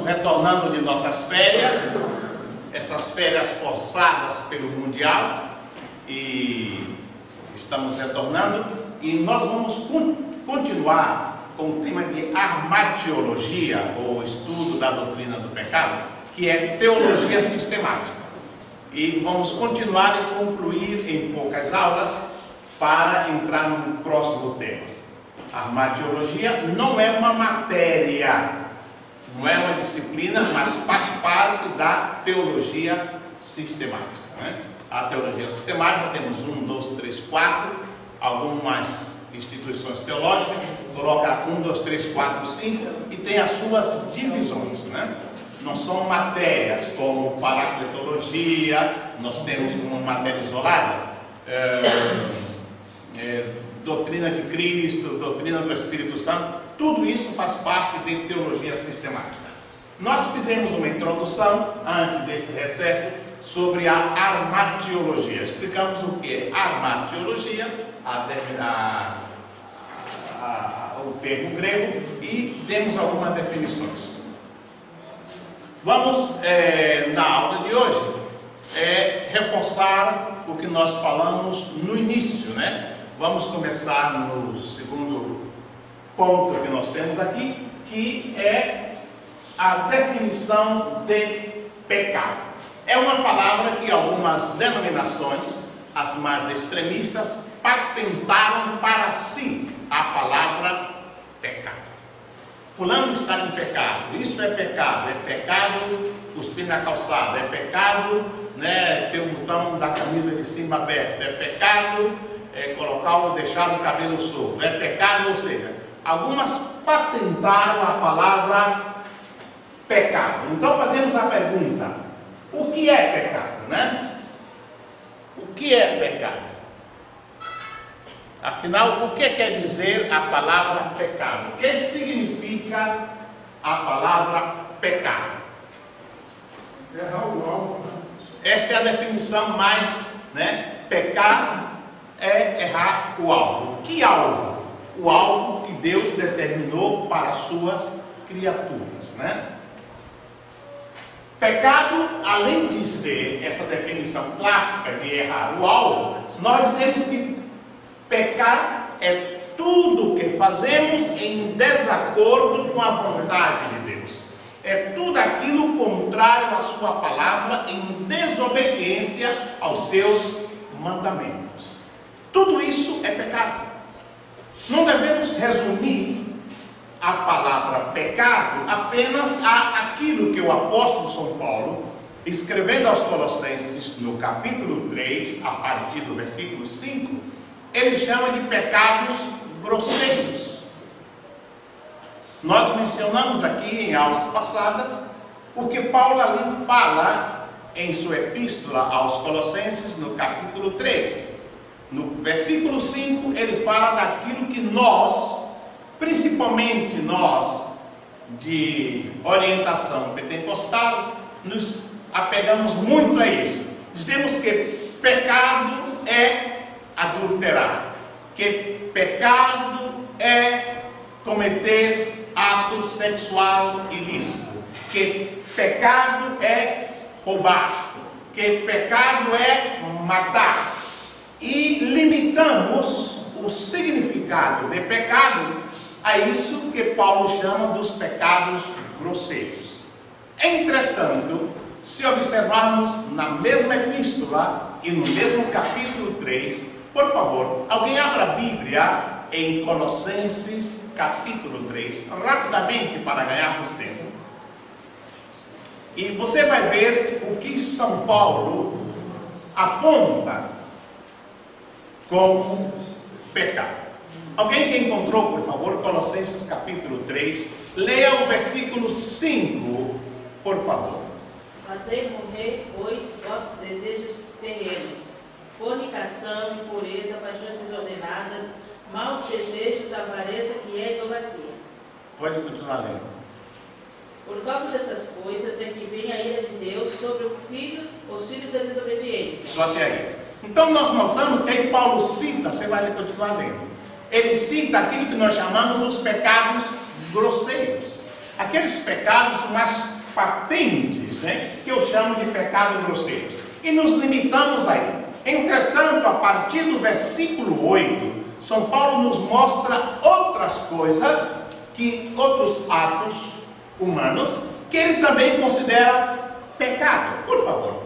estamos retornando de nossas férias, essas férias forçadas pelo Mundial, e estamos retornando, e nós vamos continuar com o tema de armatiologia, ou estudo da doutrina do pecado, que é teologia sistemática. E vamos continuar e concluir em poucas aulas para entrar no próximo tema. Armatiologia não é uma matéria, não é uma disciplina, mas faz parte da teologia sistemática, né? A teologia sistemática, temos 1, 2, 3, 4, algumas instituições teológicas, coloca 1, 2, 3, 4, 5 e tem as suas divisões, né? Não são matérias como paracletologia, nós temos como matéria isolada, doutrina de Cristo, doutrina do Espírito Santo, tudo isso faz parte de teologia sistemática. Nós fizemos uma introdução, antes desse recesso, sobre a armatiologia. Explicamos o que é armatiologia, o termo grego, e demos algumas definições. Vamos, na aula de hoje, reforçar o que nós falamos no início, né? Vamos começar no segundo ponto que nós temos aqui, que é a definição de pecado. É uma palavra que algumas denominações, as mais extremistas, patentaram para si a palavra pecado. Fulano está em pecado, isso é pecado cuspir na calçada, é pecado, né, ter o botão da camisa de cima aberto, é pecado, deixar o cabelo solto, é pecado, ou seja, algumas patentaram a palavra pecado. Então fazemos a pergunta, o que é pecado, né? O que é pecado? Afinal, o que quer dizer a palavra pecado? O que significa a palavra pecado? Errar o alvo. Essa é a definição mais, né? Pecado é errar o alvo. Que alvo? O alvo que Deus determinou para as suas criaturas, né? Pecado, além de ser essa definição clássica de errar o alvo, nós dizemos que pecar é tudo que fazemos em desacordo com a vontade de Deus. É tudo aquilo contrário à sua palavra, em desobediência aos seus mandamentos. Tudo isso é pecado. Não devemos resumir a palavra pecado apenas àquilo que o apóstolo São Paulo, escrevendo aos Colossenses no capítulo 3, a partir do versículo 5, ele chama de pecados grosseiros. Nós mencionamos aqui em aulas passadas o que Paulo ali fala em sua epístola aos Colossenses no capítulo 3. No versículo 5 ele fala daquilo que nós, principalmente nós de orientação pentecostal, nos apegamos muito a isso. Dizemos que pecado é adulterar, que pecado é cometer ato sexual ilícito, que pecado é roubar, que pecado é matar, e limitamos o significado de pecado a isso que Paulo chama dos pecados grosseiros. Entretanto, se observarmos na mesma epístola e no mesmo capítulo 3, por favor, alguém abra a Bíblia em Colossenses capítulo 3, rapidamente para ganharmos tempo. E você vai ver o que São Paulo aponta como pecado. Alguém que encontrou, por favor, Colossenses capítulo 3, leia o versículo 5, por favor. Fazei morrer, pois, vossos desejos terrenos, fornicação, impureza, paixões desordenadas, maus desejos, avareza, que é idolatria. Pode continuar lendo. Por causa dessas coisas é que vem a ira de Deus sobre os filhos da desobediência. Só até aí. Então nós notamos que aí Paulo cita, você vai continuar lendo. Ele cita aquilo que nós chamamos os pecados grosseiros. aqueles pecados mais patentes, né, que eu chamo de pecados grosseiros. E nos limitamos aí. Entretanto, a partir do versículo 8, São Paulo nos mostra outras coisas, outros atos humanos, que ele também considera pecado. Por favor.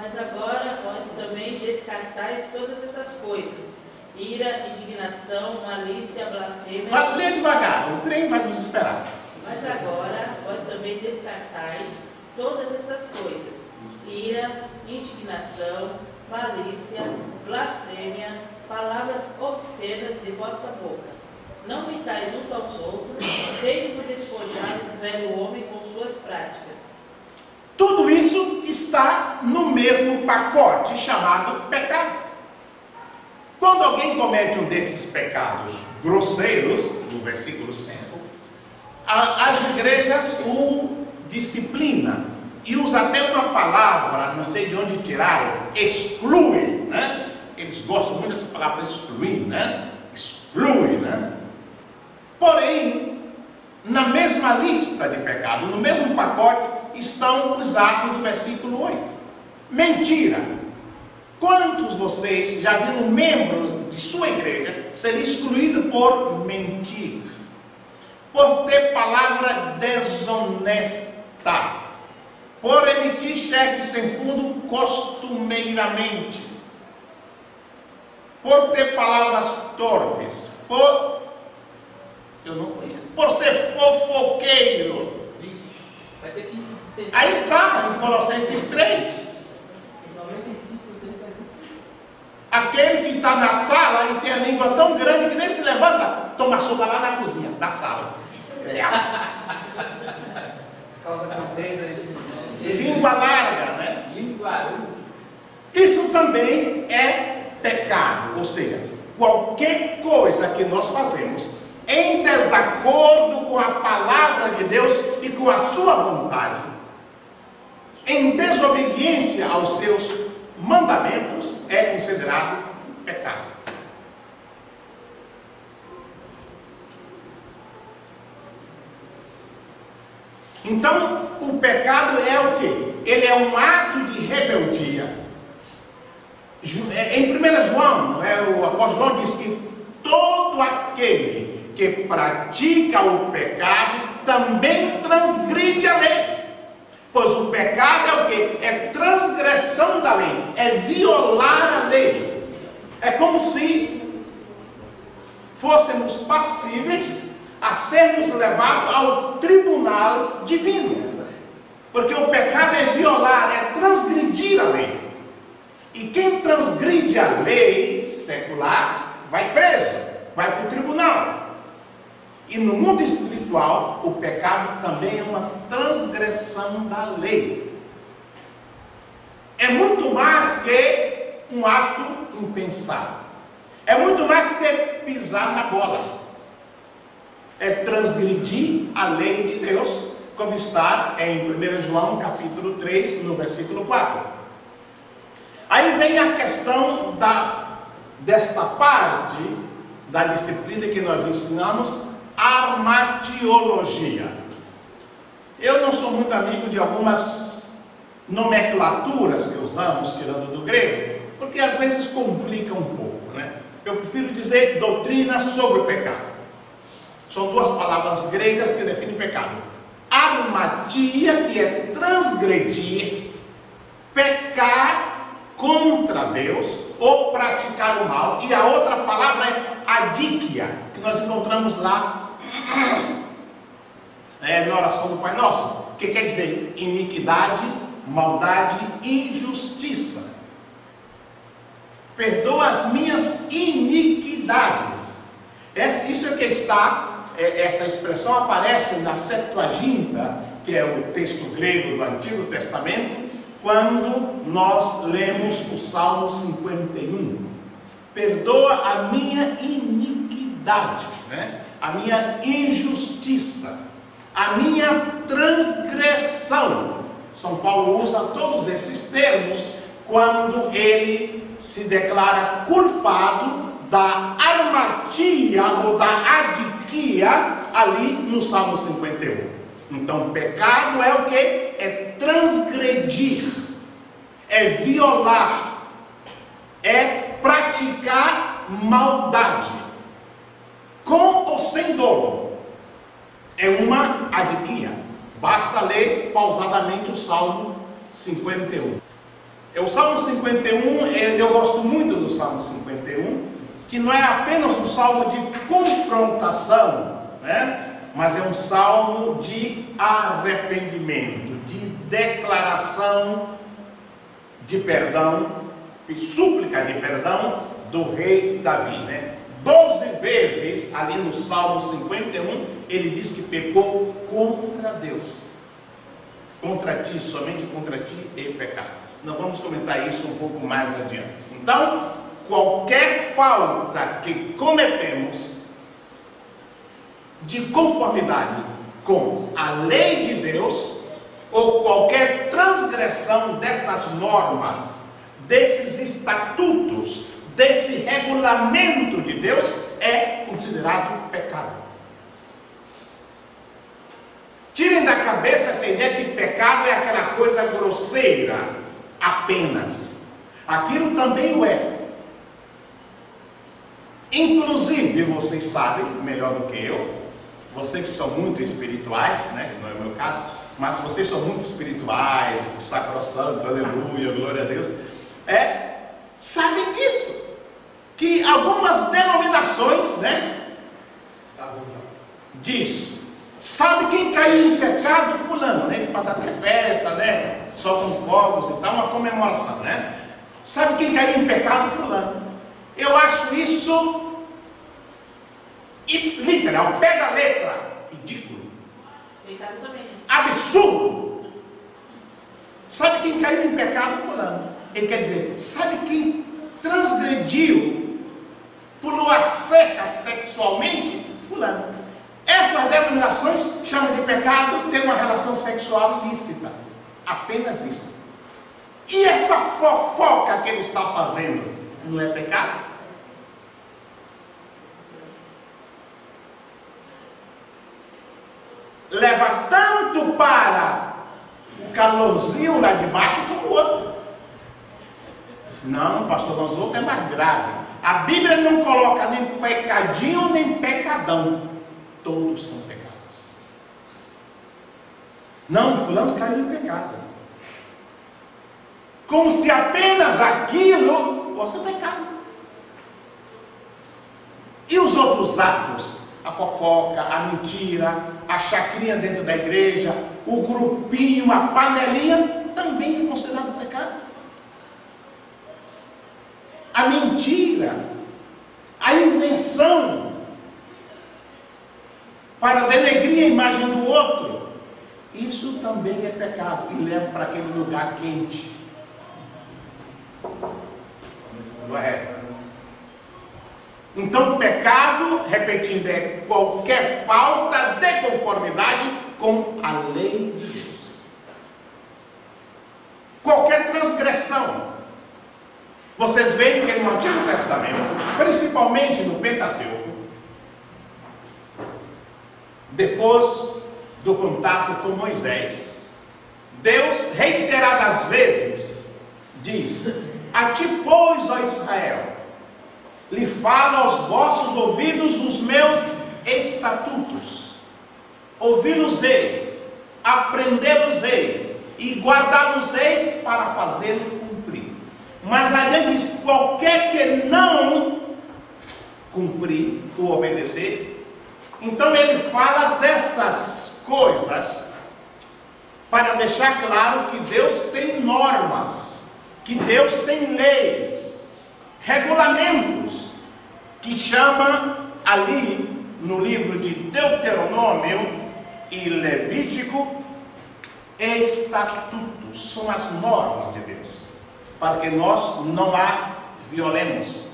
Mas agora vós também descartais todas essas coisas: ira, indignação, malícia, blasfêmia. Lê devagar, o trem vai nos esperar. Mas agora vós também descartais todas essas coisas: ira, indignação, malícia, blasfêmia, palavras obscenas de vossa boca. Não mintais uns aos outros, tendo-vos despojado do velho homem com suas práticas. Tudo isso está no mesmo pacote chamado pecado. Quando alguém comete um desses pecados grosseiros, no versículo 5, as igrejas o disciplinam e usam até uma palavra, não sei de onde tiraram, exclui, né? Eles gostam muito dessa palavra excluir, né? Exclui, né? Porém, na mesma lista de pecado, no mesmo pacote, estão os atos do versículo 8. Mentira. Quantos de vocês já viram um membro de sua igreja ser excluído por mentir? Por ter palavra desonesta? Por emitir cheques sem fundo costumeiramente? Por ter palavras torpes? Eu não conheço. Por ser fofoqueiro? Vai ter que Aí está, em Colossenses 3. 95% Aquele que está na sala e tem a língua tão grande que nem se levanta, toma sopa lá na cozinha, da sala. causa contenda. Língua larga, né? Língua. Isso também é pecado, ou seja, qualquer coisa que nós fazemos em desacordo com a palavra de Deus e com a sua vontade, em desobediência aos seus mandamentos, é considerado pecado. Então, o pecado é o quê? Ele é um ato de rebeldia. Em 1 João, o apóstolo João diz que todo aquele que pratica o pecado também transgride a lei. Pois o pecado é o quê? É transgressão da lei, é violar a lei. É como se fôssemos passíveis a sermos levados ao tribunal divino. Porque o pecado é violar, é transgredir a lei. E quem transgride a lei secular vai preso, vai para o tribunal. E no mundo espiritual, o pecado também é uma transgressão da lei. É muito mais que um ato impensado. É muito mais que pisar na bola. É transgredir a lei de Deus, como está em 1 João capítulo 3, no versículo 4. Aí vem a questão desta parte da disciplina que nós ensinamos, armatiologia. Eu não sou muito amigo de algumas nomenclaturas que usamos, tirando do grego, porque às vezes complica um pouco, né? Eu prefiro dizer doutrina sobre o pecado. São duas palavras gregas que definem pecado. Armatia, que é transgredir, pecar contra Deus ou praticar o mal. E a outra palavra é adíquia, que nós encontramos lá na oração do Pai Nosso, que quer dizer iniquidade, maldade, injustiça. Perdoa as minhas iniquidades. Isso é que está, essa expressão aparece na Septuaginta, que é o texto grego do Antigo Testamento, quando nós lemos o Salmo 51. Perdoa a minha iniquidade, né? A minha injustiça, a minha transgressão. São Paulo usa todos esses termos quando ele se declara culpado da armatia ou da adiquia ali no Salmo 51. Então, pecado é o que? É transgredir, é violar, é praticar maldade, com ou sem dolo. É uma adiquia. Basta ler pausadamente o Salmo 51. O Salmo 51, eu gosto muito do Salmo 51, que não é apenas um salmo de confrontação, né? Mas é um salmo de arrependimento, de declaração de perdão, de súplica de perdão do rei Davi, né? 12 vezes ali no Salmo 51, ele diz que pecou contra Deus. Contra ti, somente contra ti e pecado. Nós vamos comentar isso um pouco mais adiante. Então, qualquer falta que cometemos de conformidade com a lei de Deus, ou qualquer transgressão dessas normas, desses estatutos, desse regulamento de Deus, é considerado pecado. Tirem da cabeça essa ideia que pecado é aquela coisa grosseira, apenas. Aquilo também o é. Inclusive, vocês sabem, melhor do que eu, vocês que são muito espirituais, né? Não é o meu caso, mas vocês são muito espirituais, sacrossanto, aleluia, glória a Deus, sabem disso, que algumas denominações, né, diz, sabe quem caiu em pecado? Fulano, né? Ele faz até festa, né? Soltam fogos e tal, uma comemoração, né? Sabe quem caiu em pecado? Fulano. Eu acho isso ipsiliter, ao pé da letra, ridículo, Pecado também. absurdo. Sabe quem caiu em pecado? Fulano. Ele quer dizer, sabe quem transgrediu, pulou a cerca sexualmente? Fulano. Essas denominações chamam de pecado ter uma relação sexual ilícita. Apenas isso. E essa fofoca que ele está fazendo não é pecado? Leva tanto para o calorzinho lá de baixo como o outro. Não, pastor, mas o outro é mais grave. A Bíblia não coloca nem pecadinho nem pecadão. Todos são pecados. Não, fulano caiu em pecado. Como se apenas aquilo fosse pecado. E os outros atos? A fofoca, a mentira, a chacrinha dentro da igreja, o grupinho, a panelinha, também é considerado pecado. A mentira, a invenção para denegrir a imagem do outro, isso também é pecado e leva para aquele lugar quente. Não é? Então, pecado, repetindo, é qualquer falta de conformidade com a lei de Deus. Qualquer transgressão. Vocês veem que no Antigo Testamento, principalmente no Pentateuco, depois do contato com Moisés, Deus reiteradas vezes diz: a ti, pois, ó Israel, lhe falo aos vossos ouvidos os meus estatutos. Ouvi-los-eis, aprendê-los-eis e guardá-los-eis para fazê-lo cumprir. Mas ainda diz: qualquer que não cumprir ou obedecer. Então ele fala dessas coisas para deixar claro que Deus tem normas, que Deus tem leis, regulamentos, que chama ali no livro de Deuteronômio e Levítico estatutos. São as normas de Deus, para que nós não a violemos.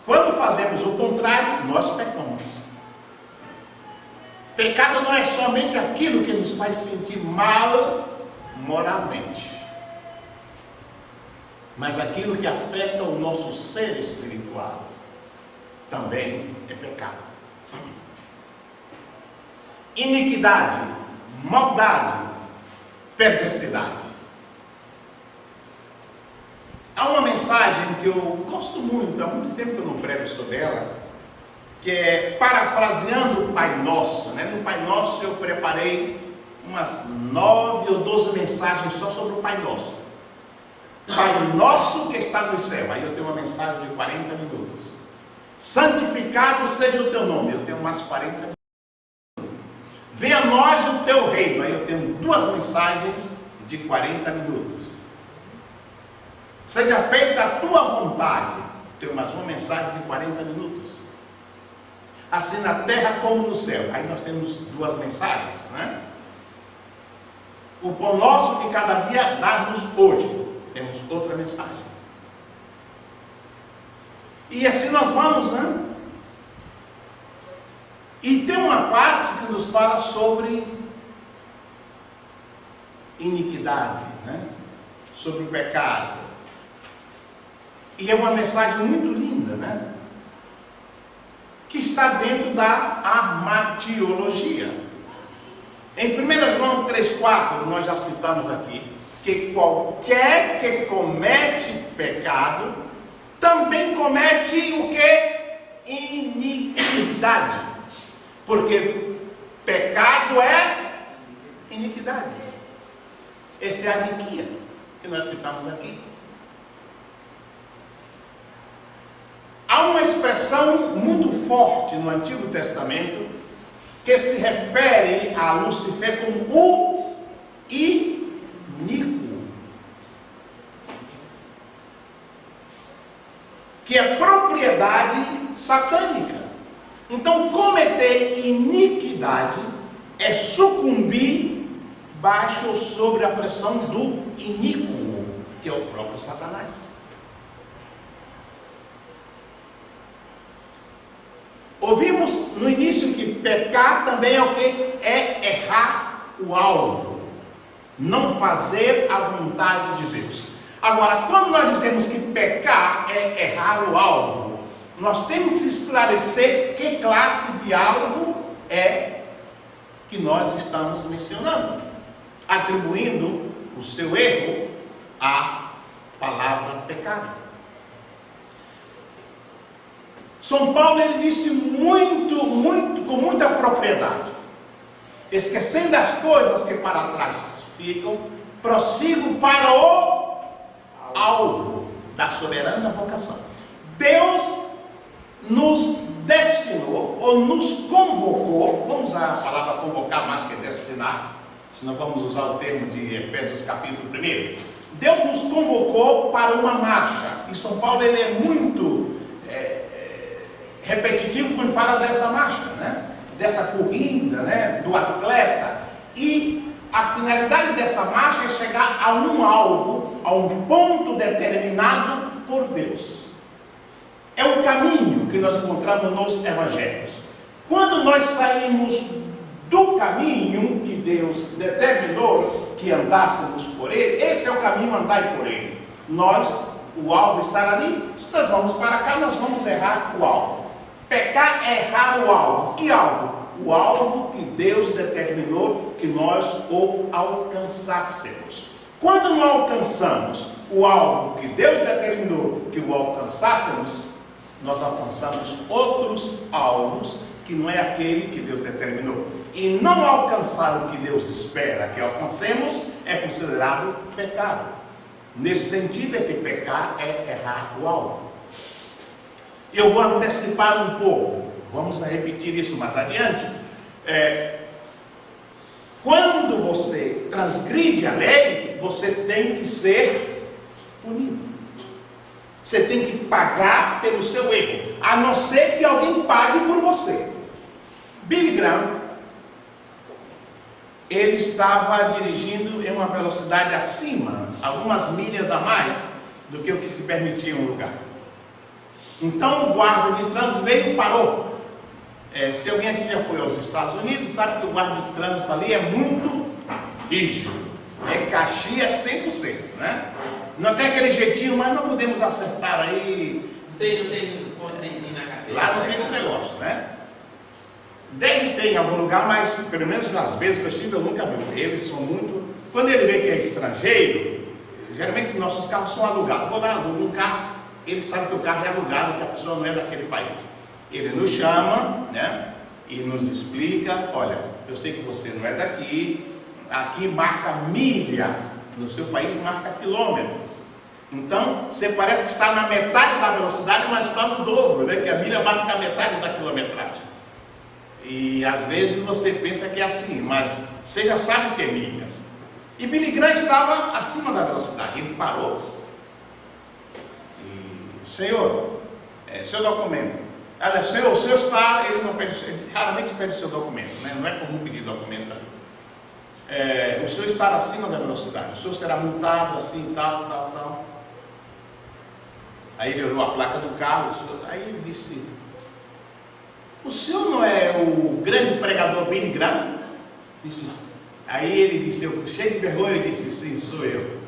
Quando fazemos o contrário, nós pecamos. Pecado não é somente aquilo que nos faz sentir mal moralmente, mas aquilo que afeta o nosso ser espiritual também é pecado. iniquidade, maldade, perversidade. Há uma mensagem que eu gosto muito, há muito tempo que eu não prego sobre ela, que é parafraseando o Pai Nosso, né? No Pai Nosso eu preparei umas 9 ou 12 mensagens só sobre o Pai Nosso. Pai Nosso que está no céu, aí eu tenho uma mensagem de 40 minutos. Santificado seja o teu nome, eu tenho umas 40 minutos. Venha a nós o teu reino, aí eu tenho 2 mensagens de 40 minutos. Seja feita a tua vontade, tenho mais uma mensagem de 40 minutos. Assim na terra como no céu, aí nós temos 2 mensagens, né? O pão nosso de cada dia dá-nos hoje, temos outra mensagem. E assim nós vamos, né? E tem uma parte que nos fala sobre iniquidade, né? Sobre o pecado. E é uma mensagem muito linda, né? Que está dentro da amatiologia. Em 1 João 3,4, nós já citamos aqui, que qualquer que comete pecado, também comete o que? Iniquidade. Porque pecado é iniquidade. Essa é a aniquia que nós citamos aqui. Há uma expressão muito forte no Antigo Testamento que se refere a Lúcifer como o iníquo, que é propriedade satânica. Então, cometer iniquidade é sucumbir baixo ou sobre a pressão do iníquo, que é o próprio Satanás. Ouvimos no início que pecar também é o que? É errar o alvo, não fazer a vontade de Deus. Agora, quando nós dizemos que pecar é errar o alvo, nós temos que esclarecer que classe de alvo é que nós estamos mencionando, atribuindo o seu erro à palavra pecado. São Paulo ele disse com muita propriedade: esquecendo as coisas que para trás ficam, prossigo para o alvo da soberana vocação. Deus nos destinou ou nos convocou, vamos usar a palavra convocar mais que destinar, senão vamos usar o termo de Efésios capítulo 1. Deus nos convocou para uma marcha, e São Paulo ele é muito repetitivo quando fala dessa marcha, né? Dessa corrida, né? Do atleta. E a finalidade dessa marcha é chegar a um alvo, a um ponto determinado por Deus. É o caminho que nós encontramos nos evangelhos. Quando nós saímos do caminho que Deus determinou que andássemos por ele, esse é o caminho, andai por ele. O alvo está ali. Se nós vamos para cá, nós vamos errar o alvo. Pecar é errar o alvo. Que alvo? O alvo que Deus determinou que nós o alcançássemos. Quando não alcançamos o alvo que Deus determinou que o alcançássemos, nós alcançamos outros alvos que não é aquele que Deus determinou. E não alcançar o que Deus espera que alcancemos é considerado pecado. Nesse sentido é que pecar é errar o alvo. Eu vou antecipar um pouco, vamos repetir isso mais adiante. Quando você transgride a lei, você tem que ser punido. Você tem que pagar pelo seu erro, a não ser que alguém pague por você. Billy Graham, ele estava dirigindo em uma velocidade acima, algumas milhas a mais do que o que se permitia em um lugar. Então o guarda de trânsito veio e parou. Se alguém aqui já foi aos Estados Unidos, sabe que o guarda de trânsito ali é muito rígido. É Caxias 100%, né? Não tem aquele jeitinho, mas não podemos acertar aí. Não tem consciência na cabeça. Lá não tem esse negócio, né? Deve ter em algum lugar, mas pelo menos às vezes que eu estive, eu nunca vi. Eles são muito. Quando ele vê que é estrangeiro, geralmente nossos carros são alugados. Vou lá, alugo um carro, ele sabe que o carro é alugado, que a pessoa não é daquele país. Ele nos chama, né? E nos explica: olha, eu sei que você não é daqui, aqui marca milhas, no seu país marca quilômetros. Então, você parece que está na metade da velocidade, mas está no dobro, né? Que a milha marca a metade da quilometragem. E às vezes você pensa que é assim, mas você já sabe que é milhas. E Billy Graham estava acima da velocidade, ele parou. E, senhor, seu documento. Olha, o senhor está, ele não pede, ele raramente pede o seu documento, né? Não é comum pedir documento ali. O senhor está acima da velocidade, o senhor será multado assim, tal. Aí ele olhou a placa do carro, aí ele disse: o senhor não é o grande pregador Billy Graham? Disse: não. Aí ele disse, eu cheio de vergonha, eu disse: sim, sou eu.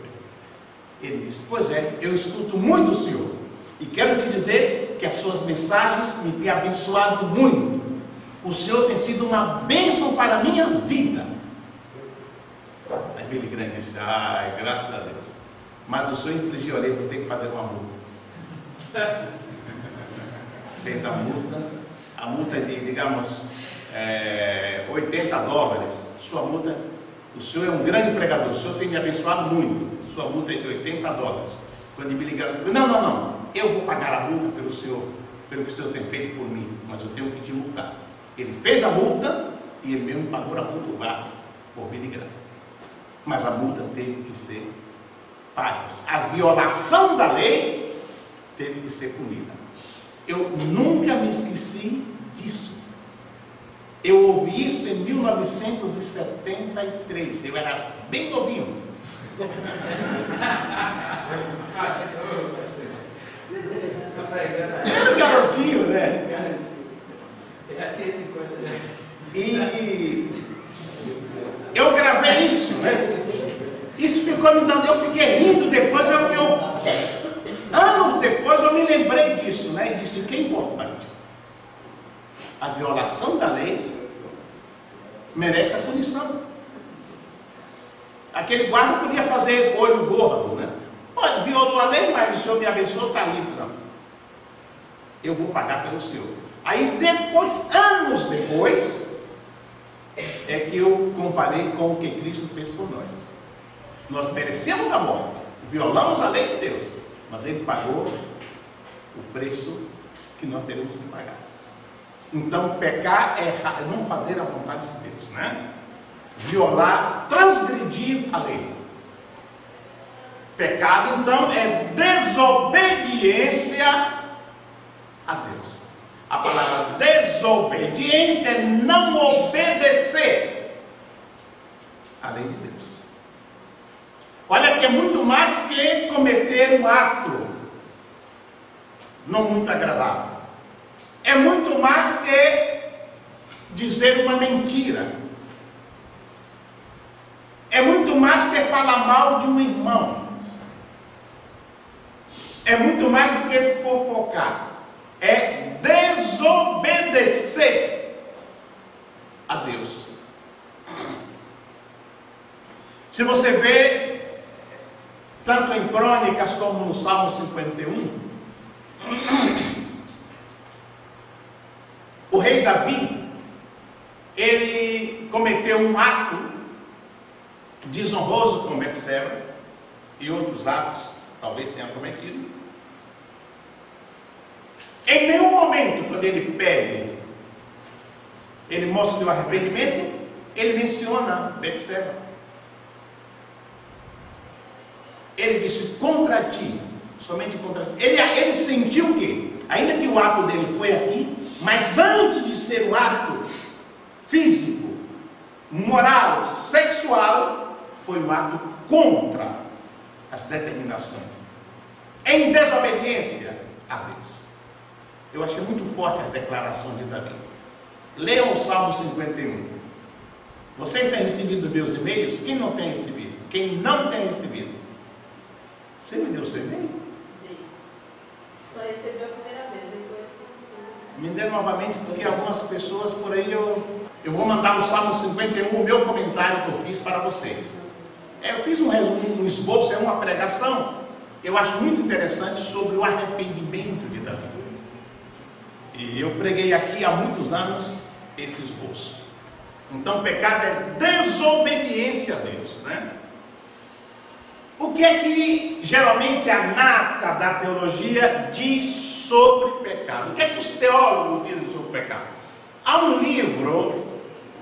Ele disse: pois é, eu escuto muito o senhor, e quero te dizer que as suas mensagens me têm abençoado muito. O senhor tem sido uma bênção para a minha vida. Aí Billy Graham disse: ai, graças a Deus. Mas o senhor infligiu a lei, vou ter que fazer uma multa. Fez a multa de, digamos, $80. Sua multa, o senhor é um grande pregador, o senhor tem me abençoado muito, sua multa é de $80. Quando Billy Graham falou: não, eu vou pagar a multa pelo que o senhor tem feito por mim, mas eu tenho que te multar. Ele fez a multa e ele mesmo pagou a multa por Billy Graham. Mas a multa teve que ser paga. A violação da lei teve que ser punida. Eu nunca me esqueci disso. Eu ouvi isso em 1973. Eu era bem novinho. Era um garotinho, né? E eu gravei isso, né? Isso ficou me dando, eu fiquei rindo depois, anos depois eu me lembrei disso, né? E disse: o que é importante? A violação da lei merece a punição. Aquele guarda podia fazer olho gordo, né? Olha, violou a lei, mas o senhor me abençoou, está livre. Não, eu vou pagar pelo senhor. Aí depois, anos depois, é que eu comparei com o que Cristo fez por nós. Nós merecemos a morte, violamos a lei de Deus, mas Ele pagou o preço que nós teremos que pagar. Então, pecar é não fazer a vontade de Deus, né? Violar, transgredir a lei. Pecado, então, é desobediência a Deus. A palavra desobediência é não obedecer à lei de Deus. Olha que é muito mais que cometer um ato não muito agradável. É muito mais que dizer uma mentira. É muito mais que falar mal de um irmão. É muito mais do que fofocar. É desobedecer a Deus. Se você vê, tanto em Crônicas como no Salmo 51, o rei Davi, ele cometeu um ato desonroso com Betseba e outros atos, talvez tenha cometido. Em nenhum momento, quando ele pede, ele mostra seu arrependimento, ele menciona Betseba. Ele disse: contra ti, somente contra ti. Ele sentiu o quê? Ainda que o ato dele foi aqui, mas antes de ser um ato físico, moral, sexual, foi um ato contra as determinações, em desobediência a Deus. Eu achei muito forte as declarações de Davi. Leiam o Salmo 51. Vocês têm recebido meus e-mails? Quem não tem recebido? Quem não tem recebido? Você me deu o seu e-mail? Só recebeu a primeira vez, depois. Me dê novamente, porque algumas pessoas por aí eu vou mandar o Salmo 51, o meu comentário que eu fiz para vocês. Eu fiz um resumo, um esboço, é uma pregação, eu acho muito interessante sobre o arrependimento de Davi. E eu preguei aqui há muitos anos esse esboço. Então, pecado é desobediência a Deus, né? O que é que geralmente a nata da teologia diz sobre pecado? O que é que os teólogos dizem sobre pecado? Há um livro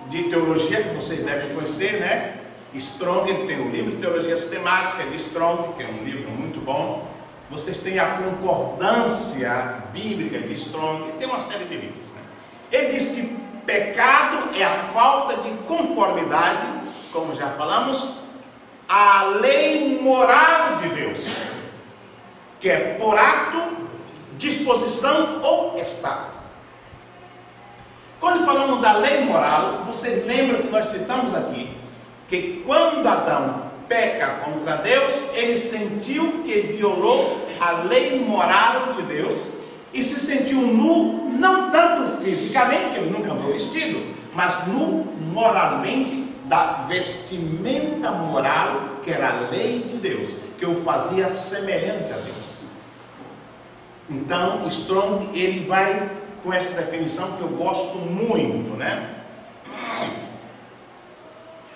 de teologia que vocês devem conhecer, né? Strong, ele tem um livro de teologia sistemática de Strong, que é um livro muito bom. Vocês têm a concordância bíblica de Strong, tem uma série de livros, né? Ele diz que pecado é a falta de conformidade, como já falamos, à lei moral de Deus, que é por ato, disposição ou estado. Quando falamos da lei moral, vocês lembram que nós citamos aqui, que quando Adão peca contra Deus, ele sentiu que violou a lei moral de Deus, e se sentiu nu, não tanto fisicamente, que ele nunca andou vestido, mas nu moralmente, da vestimenta moral, que era a lei de Deus, que o fazia semelhante a Deus. Então, Strong, ele vai com essa definição que eu gosto muito, né?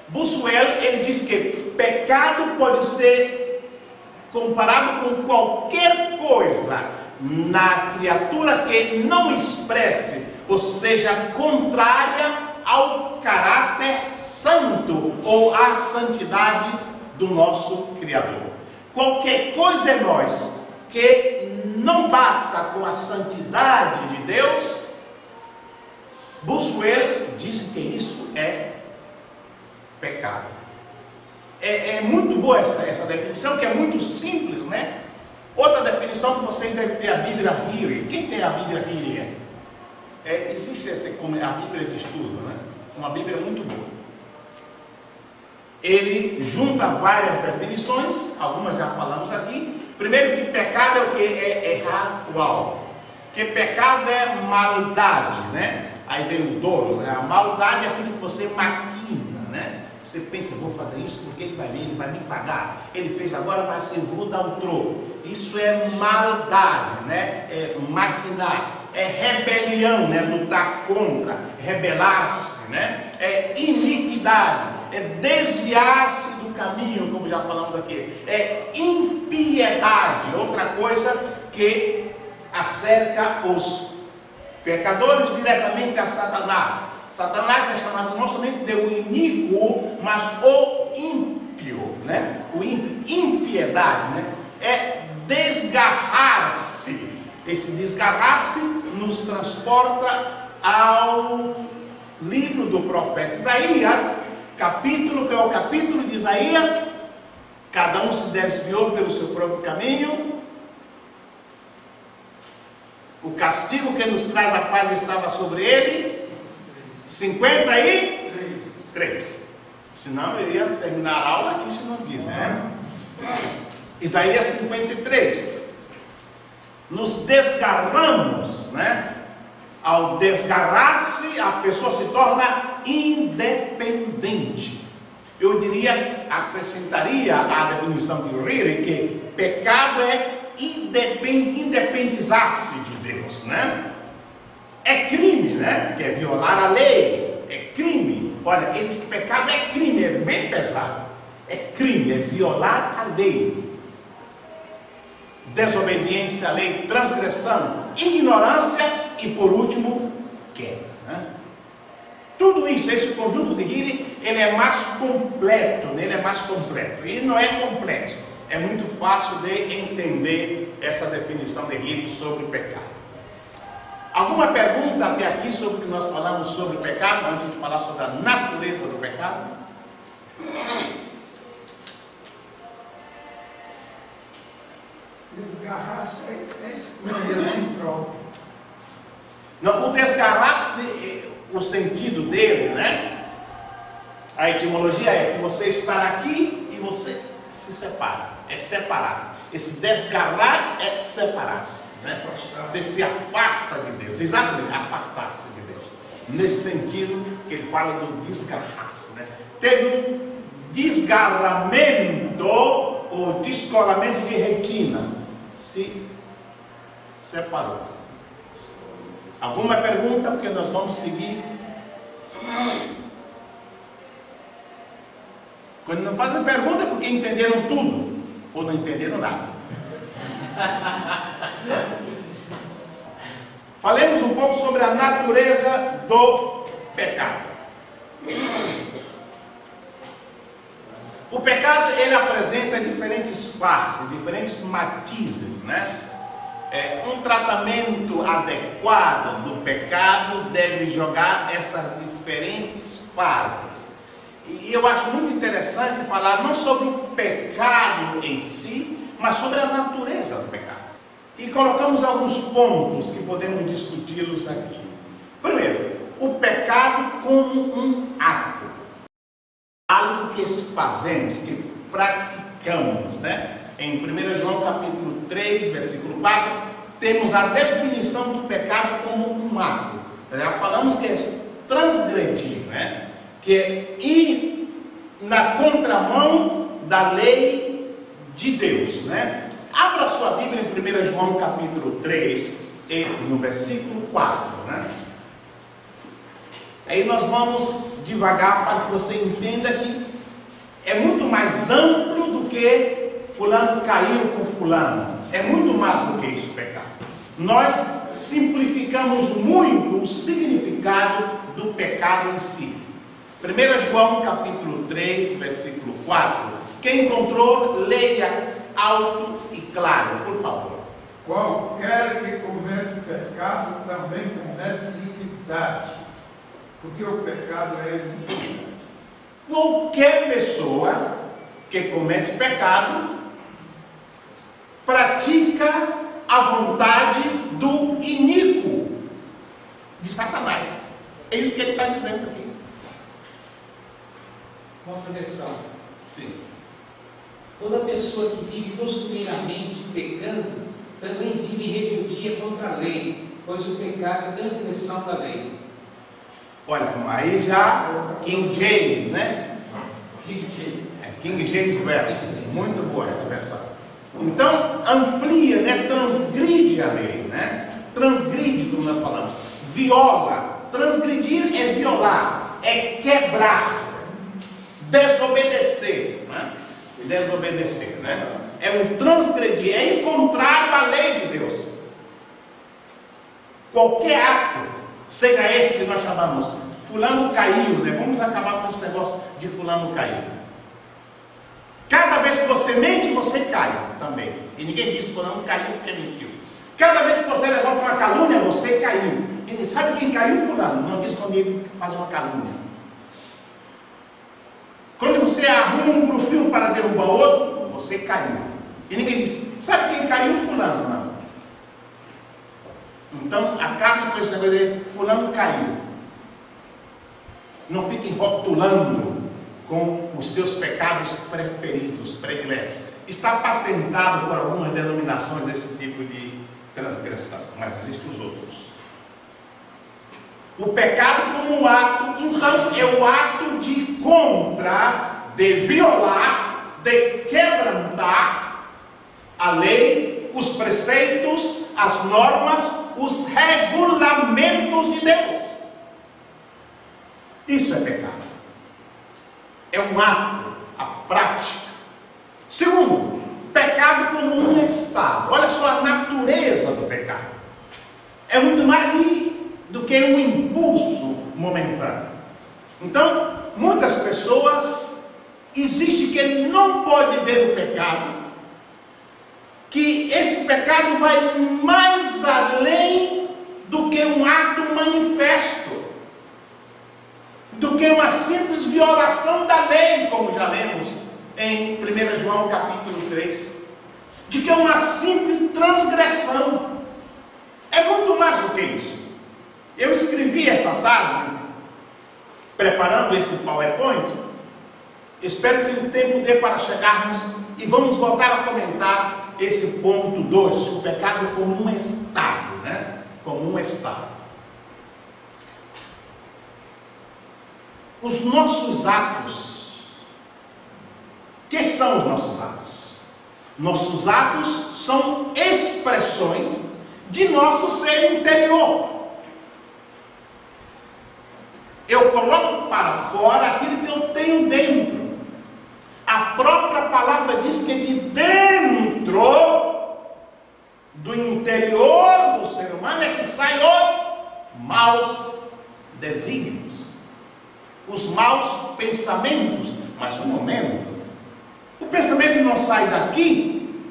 Boswell, ele diz que pecado pode ser comparado com qualquer coisa na criatura que não expresse, ou seja, contrária ao caráter santo ou à santidade do nosso Criador. Qualquer coisa em nós que não bata com a santidade de Deus, Boswell disse que isso é pecado. É muito boa essa definição, que é muito simples, né? Outra definição que vocês devem ter, a Bíblia Hiri. Quem tem a Bíblia Hiri? Existe a Bíblia de estudo, né? Uma Bíblia muito boa. Ele junta várias definições, algumas já falamos aqui. Primeiro, que pecado é o que? É errar o alvo. Que pecado é maldade, né? Aí vem o dolo, né? A maldade é aquilo que você maquina, né? Você pensa, eu vou fazer isso porque ele vai me pagar. Ele fez agora, mas eu vou dar um troco. Isso é maldade, né? É maquinar. É rebelião, né? Lutar contra, rebelar-se, né? É iniquidade, é desviar-se do caminho, como já falamos aqui. É impiedade, outra coisa que acerca os pecadores diretamente a Satanás. Satanás é chamado não somente de o iníquo, mas o ímpio, né? O ímpio, impiedade, né? É desgarrar-se. Esse desgarrar-se nos transporta ao livro do profeta Isaías, capítulo, que é o capítulo de Isaías. Cada um se desviou pelo seu próprio caminho. O castigo que nos traz a paz estava sobre ele. 53. Senão eu ia terminar a aula aqui se não diz, né? Isaías 53. Nos desgarramos, né? Ao desgarrar-se, a pessoa se torna independente. Eu diria, acrescentaria à definição de Riri, que pecado é independizar-se de Deus, né? É crime, né? Que é violar a lei, é crime. Olha, eles que pecado é crime, é bem pesado. É crime, é violar a lei. Desobediência à lei, transgressão, ignorância e por último, queda, né? Tudo isso, esse conjunto de Hiri, ele é mais completo, ele é mais completo. E não é complexo. É muito fácil de entender essa definição de Hiri sobre o pecado. Alguma pergunta até aqui sobre o que nós falamos sobre o pecado, antes de falar sobre a natureza do pecado? Desgarrar-se é excluir a si próprio. Não, o desgarrar-se, o sentido dele, né? A etimologia é que você está aqui e você se se separa, é separar-se. Esse desgarrar é separar-se, né? Você se afasta de Deus, exatamente, afastar-se de Deus. Nesse sentido que ele fala do desgarrar-se, né? Teve um desgarramento ou descolamento de retina, se separou. Alguma pergunta? Porque nós vamos seguir. Quando não fazem pergunta é porque entenderam tudo ou não entenderam nada. Falemos um pouco sobre a natureza do pecado. O pecado, ele apresenta diferentes faces, diferentes matizes, né? Um tratamento adequado do pecado deve jogar essas diferentes fases. E eu acho muito interessante falar não sobre o pecado em si, mas sobre a natureza do pecado. E colocamos alguns pontos que podemos discuti-los aqui. Primeiro, o pecado como um ato. Algo que fazemos, que praticamos, né? Em 1 João capítulo 3, versículo 4, temos a definição do pecado como um ato. Já falamos que é transgredir, né? Que é ir na contramão da lei de Deus, né? Abra sua Bíblia em 1 João capítulo 3, e no versículo 4, né? Aí nós vamos devagar para que você entenda que é muito mais amplo do que fulano caiu com fulano. É muito mais do que isso o pecado. Nós simplificamos muito o significado do pecado em si. 1 João capítulo 3, versículo 4. Quem encontrou, leia alto e claro, por favor. Qualquer que comete pecado também comete iniquidade, porque o pecado é iniquidade. Qualquer pessoa que comete pecado pratica a vontade do iníquo de Satanás. É isso que ele está dizendo aqui. Uma correção. Sim. Toda pessoa que vive costumeiramente pecando também vive em rebeldia contra a lei, pois o pecado é transgressão da lei. Olha, aí já King James, né? King James Version. Muito boa essa versão. Então, amplia, né? Transgride a lei, né? Transgride, como nós falamos. Viola. Transgredir é violar, é quebrar, desobedecer, né? Desobedecer, né? É um transgredir, é ir contrário à lei de Deus. Qualquer ato, seja esse que nós chamamos fulano caiu, né? Vamos acabar com esse negócio de fulano caiu. Cada vez que você mente, você cai também. E ninguém disse fulano caiu porque mentiu. Cada vez que você levanta uma calúnia, você caiu. E sabe quem caiu? Fulano. Não diz quando ele faz uma calúnia. Quando você arruma um grupinho para derrubar o outro, você caiu. E ninguém disse, sabe quem caiu? Fulano. Não. Então, acabe com esse negócio de fulano caiu. Não fiquem rotulando com os seus pecados preferidos, prediletos. Está patentado por algumas denominações esse tipo de transgressão, mas existem os outros. O pecado como um ato, então, é o ato de de violar, de quebrantar a lei, os preceitos, as normas, os regulamentos de Deus. Isso é pecado. É um ato, a prática. Segundo, pecado como um estado. Olha só a natureza do pecado. É muito mais do que um impulso momentâneo. Então, muitas pessoas existe que não pode ver o pecado, que esse pecado vai mais além do que um ato manifesto, do que uma simples violação da lei, como já lemos em 1 João capítulo 3, de que é uma simples transgressão. É muito mais do que isso. Eu escrevi essa tarde, preparando esse PowerPoint, espero que o tempo dê para chegarmos e vamos voltar a comentar esse ponto 2, o pecado como um estado, né? Como um estado. Os nossos atos, que são os nossos atos? Nossos atos são expressões de nosso ser interior. Eu coloco para fora aquilo que eu tenho dentro. A própria palavra diz que de dentro do interior do ser humano é que saem os maus desígnios, os maus pensamentos. Mas um momento, o pensamento não sai daqui,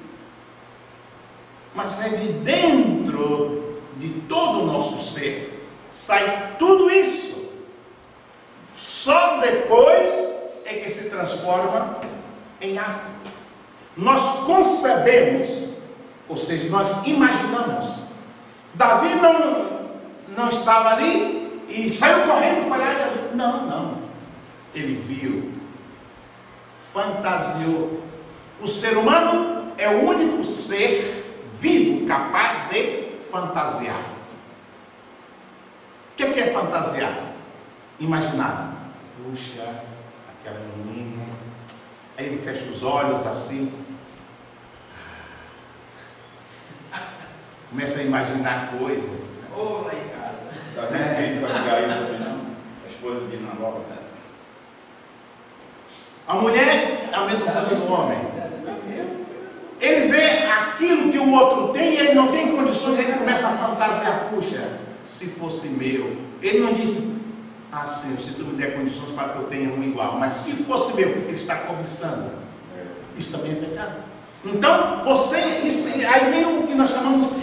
mas é de dentro de todo o nosso ser, sai tudo isso. Só depois é que se transforma em ato. Nós concebemos, ou seja, nós imaginamos. Davi não estava ali e saiu correndo e foi lá. Não. Ele viu, fantasiou. O ser humano é o único ser vivo capaz de fantasiar. O que é fantasiar? Imaginar. Puxa, aquela menina. Aí ele fecha os olhos assim. Começa a imaginar coisas. Ô, lá em casa. Tá difícil para ligar aí também, não? A esposa de Nabal, né? A mulher é a mesma coisa do homem. Ele vê aquilo que o outro tem e ele não tem condições, ele começa a fantasiar. Puxa, se fosse meu. Ele não disse, Senhor, se tu me der condições para que eu tenha um igual. Mas se fosse meu, ele está cobiçando. Isso também é pecado. Então, aí vem o que nós chamamos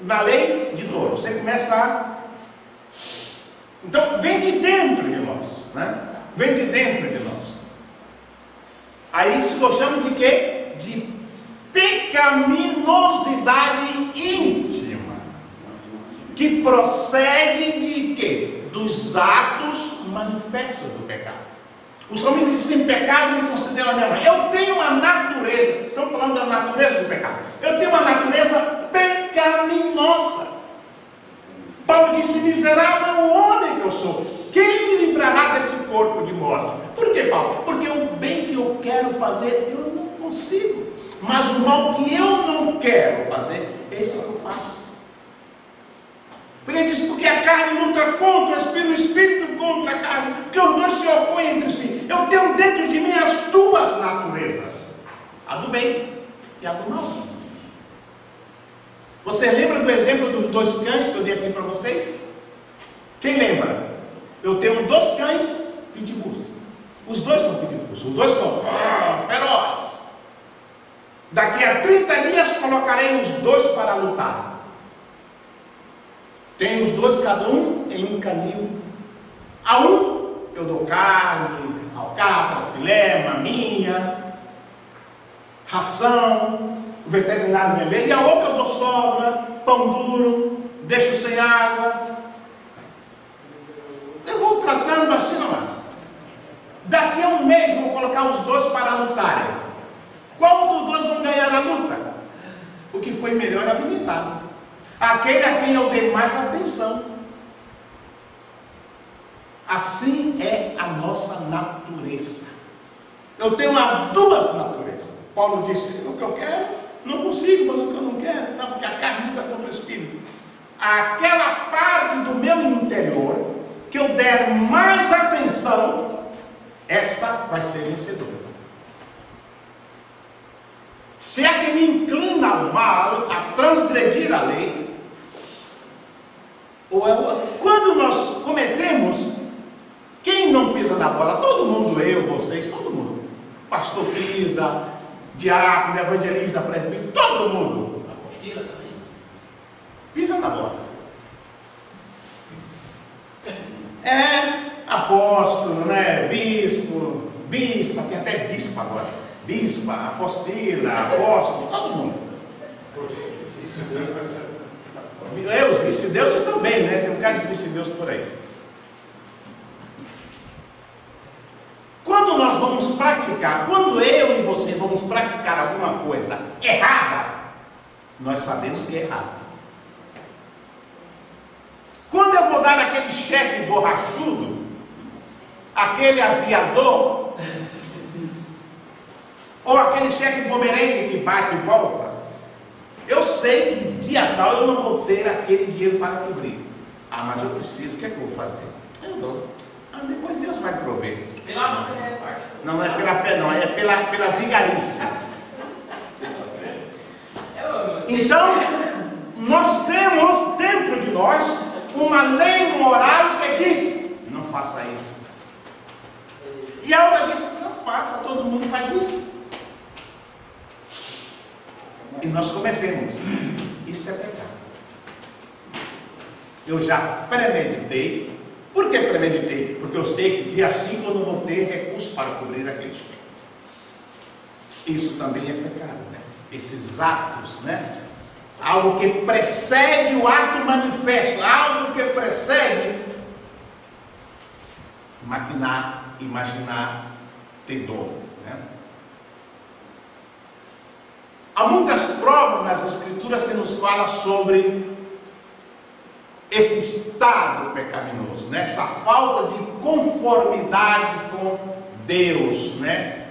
na lei de dor. Você começa a... Então, vem de dentro de nós, né? Vem de dentro de nós. Aí se nós chamamos de quê? De pecaminosidade íntima, que procede de quê? Dos atos manifestos do pecado. Os salmistas dizem, pecado me considera a minha mãe. Eu tenho uma natureza, estamos falando da natureza do pecado. Eu tenho uma natureza pecaminosa. Paulo disse, miserável homem que eu sou. Quem me livrará desse corpo de morte? Por que, Paulo? Porque o bem que eu quero fazer, eu não consigo. Mas o mal que eu não quero fazer, esse é o que eu faço. Porque ele diz, porque a carne luta contra o espírito contra a carne, porque os dois se opõem entre si. Eu tenho dentro de mim as duas naturezas, a do bem e a do mal. Você lembra do exemplo dos 2 cães que eu dei aqui para vocês? Quem lembra? Eu tenho 2 cães pitbulls. Os 2 são pitbulls, os 2 são ferozes. Daqui a 30 dias colocarei os 2 para lutar. Tenho os 2, cada um em um canil. A um eu dou carne, alcatra, filé, maminha, ração, o veterinário vem ver. E a outra eu dou sobra, pão duro, deixo sem água. Eu vou tratando assim nomás. Daqui a um mês vou colocar os 2 para lutarem. Qual dos 2 vão ganhar a luta? O que foi melhor alimentado. Aquele a quem eu dei mais atenção. Assim é a nossa natureza. Eu tenho 2 naturezas. Paulo disse, o que eu quero, não consigo, mas o que eu não quero, tá? Porque a carne luta contra o espírito. Aquela parte do meu interior que eu der mais atenção, esta vai ser vencedora. Se é que me inclina ao mal, a transgredir a lei, quando nós cometemos, quem não pisa na bola? Todo mundo, eu, vocês, todo mundo. Pastor pisa, diácono, evangelista, presbítero, todo mundo. Apostila também. Pisa na bola. Apóstolo, né? Bispa, tem até bispa agora. Bispa, apostila, apóstolo, todo mundo. Os vice-deuses também, né? Tem um cara de vice-deus por aí. Quando nós vamos praticar, quando eu e praticar alguma coisa errada, nós sabemos que é errado. Quando eu vou dar aquele cheque borrachudo, aquele aviador, ou aquele cheque bumerangue que bate e volta, eu sei que dia tal eu não vou ter aquele dinheiro para cobrir. Ah, mas eu preciso, o que é que eu vou fazer? Eu dou. Ah, depois Deus vai prover. Pela fé, pastor. Não é pela fé, não, é pela vigarice. Então, nós temos dentro de nós uma lei moral que diz: não faça isso. E a outra diz: não faça, todo mundo faz isso. E nós cometemos. Isso é pecado. Eu já premeditei. Por que premeditei? Porque eu sei que dia 5 eu não vou ter recurso para cobrir aquele cheque. Isso também é pecado, né? Esses atos, né? Algo que precede o ato manifesto, algo que precede maquinar, imaginar, ter dor, né? Há muitas provas nas Escrituras que nos falam sobre esse estado pecaminoso, né? Essa falta de conformidade com Deus, né?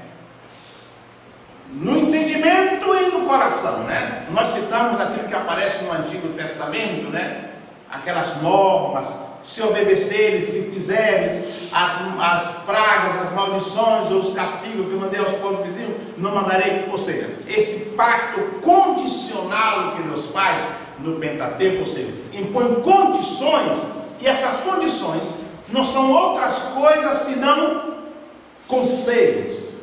No entendimento e no coração, né? Nós citamos aquilo que aparece no Antigo Testamento, né? Aquelas normas: se obedeceres, se fizeres, as pragas, as maldições, ou os castigos que eu mandei aos povos vizinhos, não mandarei. Ou seja, esse pacto condicional que Deus faz no Pentateuco, ou seja, impõe condições, e essas condições não são outras coisas senão conselhos,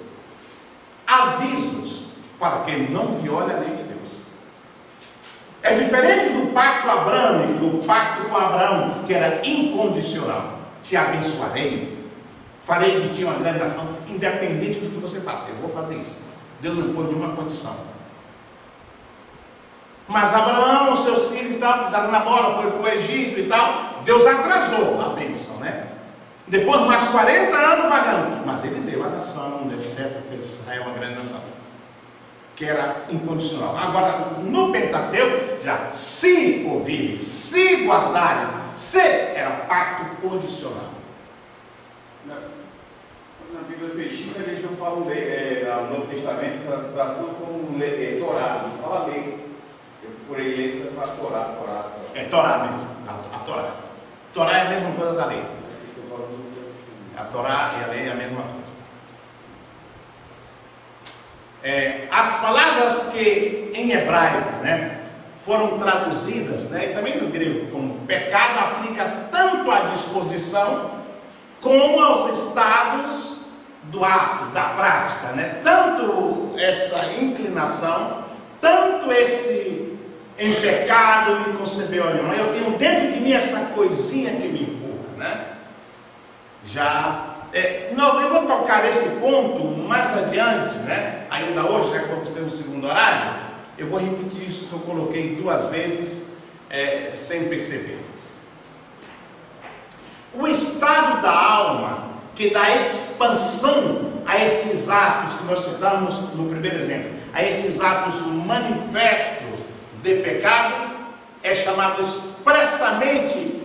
avisos, para que ele não viole a lei de Deus. É diferente do pacto abrâmico, do pacto com Abraão, que era incondicional: te abençoarei, farei de ti uma grande nação, independente do que você faça, eu vou fazer isso. Deus não impõe nenhuma condição. Mas Abraão, seus filhos e tal, pisaram na bola, foi para o Egito e tal. Deus atrasou a bênção, né? Depois, mais 40 anos vagando. Mas ele deu a nação, etc. Fez Israel uma grande nação, que era incondicional. Agora, no Pentateuco, já se ouvires, se guardares, se era pacto condicional. Na Bíblia Peixinha, eles não falam lei, no Novo Testamento, está tudo como lei, Torá, não fala lei. Eu procurei lei para Torá. É Torá mesmo, a Torá. Torá é a mesma coisa da lei. A Torá e a lei é a mesma coisa. As palavras que em hebraico, né, foram traduzidas, né, e também no grego, como pecado, aplica tanto à disposição como aos estados do ato, da prática, né? Tanto essa inclinação, tanto esse em pecado me concebeu a minha mãe, eu tenho dentro de mim essa coisinha que me empurra, né? Não, eu vou tocar esse ponto mais adiante, né? Ainda hoje, já que nós temos o segundo horário, eu vou repetir isso que eu coloquei 2 vezes, sem perceber. O estado da alma que dá expansão a esses atos que nós citamos no primeiro exemplo, a esses atos manifestos de pecado, é chamado expressamente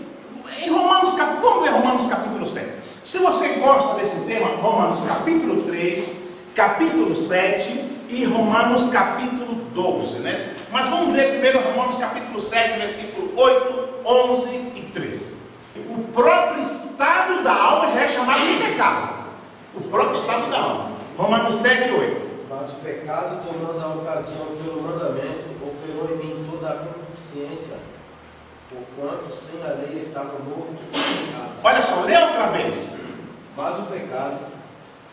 em Romanos, vamos ver Romanos capítulo 7. Se você gosta desse tema, Romanos capítulo 3, capítulo 7 e Romanos capítulo 12, né? Mas vamos ver primeiro Romanos capítulo 7, versículo 8, 11 e 13. O próprio estado da alma já é chamado de pecado. O próprio estado da alma. Romanos 7, 8. Mas o pecado, tomando a ocasião pelo mandamento, operou em mim toda a concupiscência, porquanto sem a lei estava morto o pecado. Olha só, lê outra vez. Mas o pecado,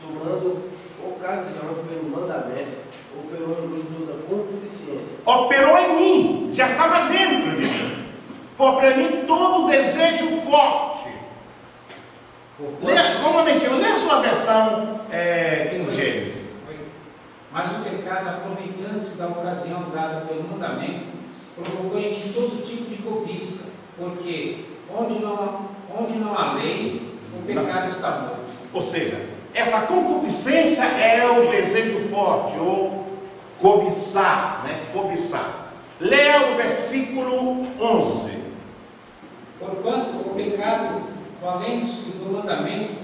tomando ocasião pelo mandamento, operou em mim toda a concupiscência. Operou em mim, já estava dentro de mim. Operou em mim todo desejo forte. Lê a sua versão King James. Mas o pecado, aproveitando-se da ocasião dada pelo mandamento, provocou em mim todo tipo de cobiça, porque onde não há lei, o pecado está morto. Ou seja, essa concupiscência é o desejo forte, ou Cobiçar, né? Cobiçar. Leia o versículo 11. Porquanto o pecado, valendo-se do mandamento,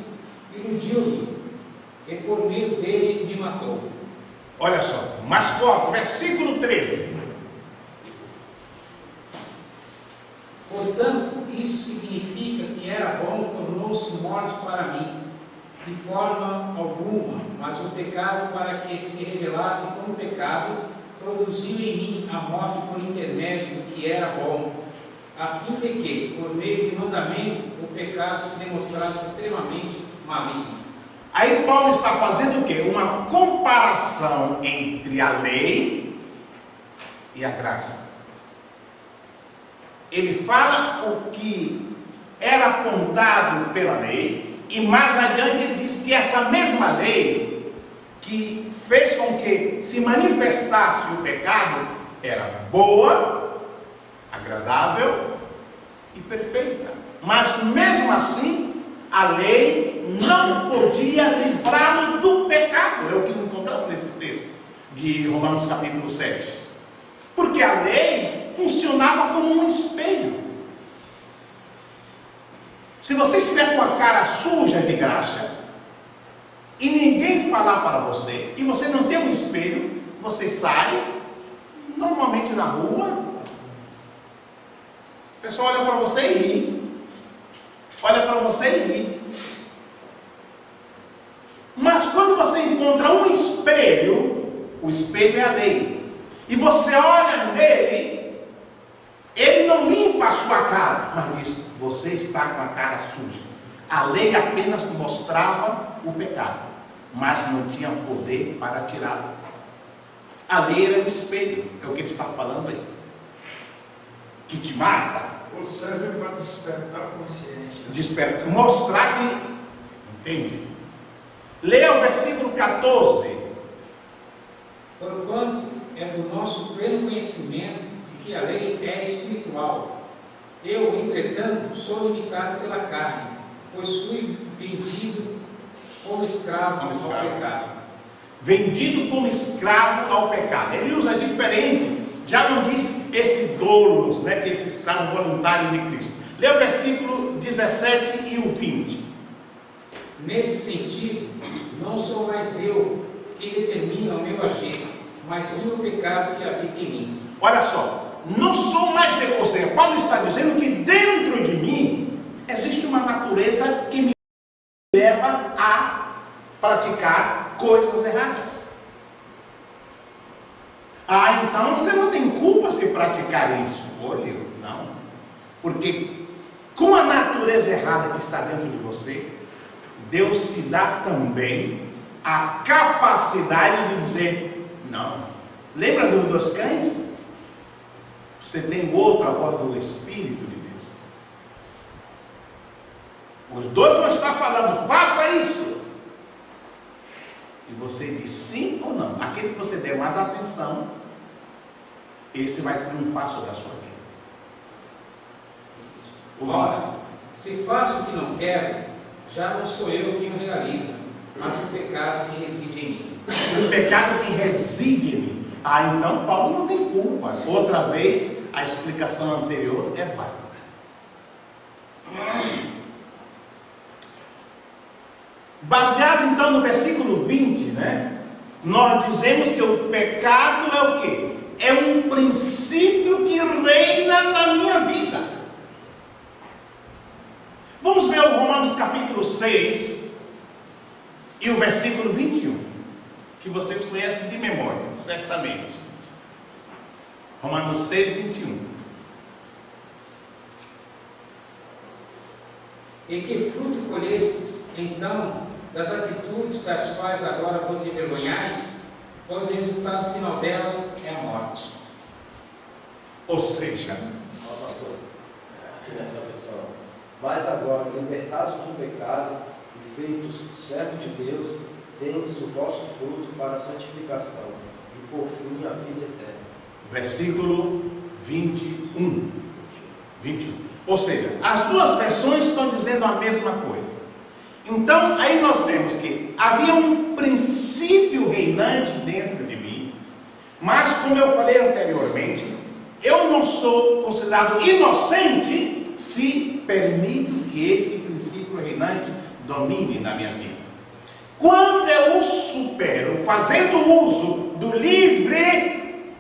iludiu-me, e por meio dele me matou. Olha só, mais forte, versículo 13. Portanto, isso significa que era bom, tornou-se morte para mim, de forma alguma, mas o pecado, para que se revelasse como pecado, produziu em mim a morte por intermédio do que era bom, a fim de que, por meio de mandamento, o pecado se demonstrasse extremamente maligno. Aí Paulo está fazendo o quê? Uma comparação entre a lei e a graça. Ele fala o que era apontado pela lei, e mais adiante ele diz que essa mesma lei que fez com que se manifestasse o pecado era boa, agradável e perfeita. Mas mesmo assim, a lei não podia livrá-lo do pecado. É o que encontramos nesse texto de Romanos capítulo 7. Porque a lei funcionava como um espelho. Se você estiver com a cara suja de graxa e ninguém falar para você, e você não tem um espelho, você sai normalmente na rua, o pessoal olha para você e ri. Olha para você e ri. Mas quando você encontra um espelho, o espelho é a lei, e você olha nele, ele não limpa a sua cara, mas diz: você está com a cara suja. A lei apenas mostrava o pecado, mas não tinha poder para tirá-lo. A lei era um espelho, é o que ele está falando aí, que te mata. Ou serve para despertar a consciência. Desperta, mostrar que entende. Leia o versículo 14. Porquanto é do nosso pleno conhecimento de que a lei é espiritual. Eu, entretanto, sou limitado pela carne, pois fui vendido como escravo ao pecado. Vendido como escravo ao pecado. Ele usa diferente, já não diz esse doulos, né, que é esse escravo voluntário de Cristo. Leia o versículo 17 e o 20. Nesse sentido, não sou mais eu que determina o meu agir, mas sim o pecado que habita em mim. Olha só, não sou mais eu, ou seja, Paulo está dizendo que dentro de mim existe uma natureza que me leva a praticar coisas erradas. Ah, então você não tem culpa se praticar isso. Olha, não. Porque com a natureza errada que está dentro de você, Deus te dá também a capacidade de dizer não. Lembra dos cães? Você tem outra voz do Espírito de Deus. Os dois vão estar falando: faça isso. E você diz sim ou não. Aquele que você der mais atenção, esse vai triunfar sobre a sua vida. Ora, se faço o que não quero, já não sou eu quem o realiza, mas o pecado que reside em mim. O pecado que reside em mim. Ah, então Paulo não tem culpa. Outra vez, a explicação anterior é válida. Baseado então no versículo 20, né? Nós dizemos que o pecado é o quê? É um princípio que reina na minha vida. Vamos ver o Romanos capítulo 6 e o versículo 21, que vocês conhecem de memória, certamente. Romanos 6, 21. E que fruto colhestes, então, das atitudes das quais agora vos envergonhais, pois o resultado final delas é a morte. Ou seja, Ó, pastor, aqui nessa versão. Mas agora, libertados do pecado e feitos servos de Deus, tendes o vosso fruto para a santificação e por fim a vida eterna. versículo 21. Ou seja, as duas versões estão dizendo a mesma coisa. Então, aí nós vemos que havia um princípio reinante dentro de mim, como eu falei anteriormente, eu não sou considerado inocente se permito que esse princípio reinante domine na minha vida. Quando eu o supero, fazendo uso do livre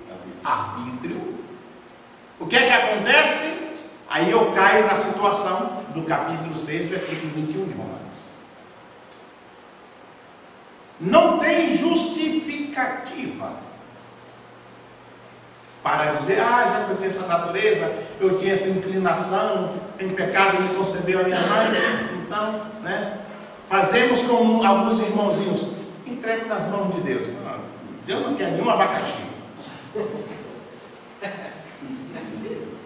arbítrio, o que é que acontece? Aí eu caio na situação do capítulo 6, versículo 21 de Romanos. Não tem justificativa para dizer, já que eu tinha essa natureza, eu tinha essa inclinação, em pecado me concebeu a minha mãe, então, né? Fazemos como alguns irmãozinhos, entrego nas mãos de Deus. Deus não quer nenhum abacaxi.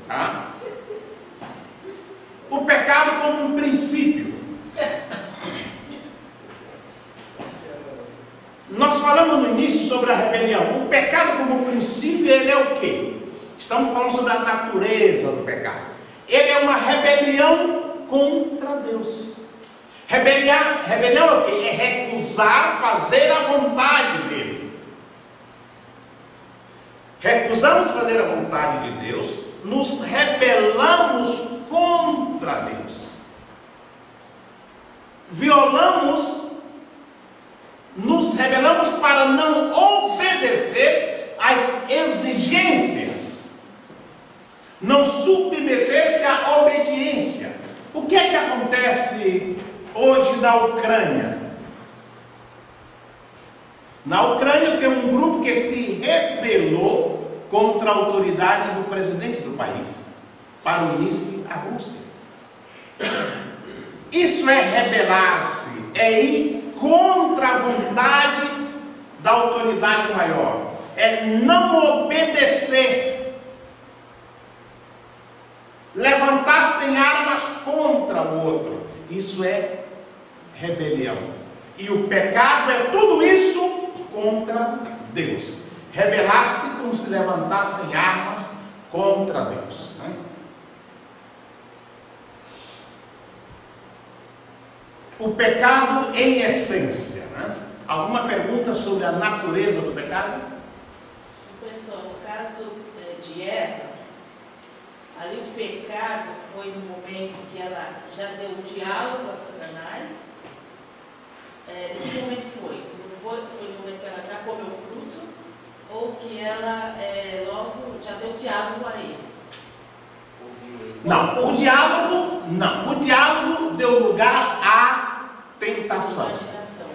Tá? O pecado como um princípio. Nós falamos no início sobre a rebelião. O pecado como princípio, ele é o quê? Estamos falando sobre a natureza do pecado. Ele é uma rebelião contra Deus. Rebelião é o quê? É recusar fazer a vontade dele. Recusamos fazer a vontade de Deus, nos rebelamos contra Deus. Nos rebelamos para não obedecer às exigências, não submeter-se à obediência. O que é que acontece hoje na Ucrânia? Na Ucrânia tem um grupo que se rebelou contra a autoridade do presidente do país para unir-se à Rússia. Isso é rebelar-se, é ir contra a vontade da autoridade maior, é não obedecer, levantar-se em armas contra o outro. Isso é rebelião. E o pecado é tudo isso contra Deus. Rebelar-se como se levantasse em armas contra Deus. Né? O pecado em essência. Né? Alguma pergunta sobre a natureza do pecado? Pessoal, no caso de Eva, ali o pecado foi no momento que ela já deu o diálogo a Satanás. Que momento foi? Foi no momento que ela já comeu o fruto, ou que ela logo já deu o diálogo a ele? Não, o diálogo deu lugar à tentação. Imaginação.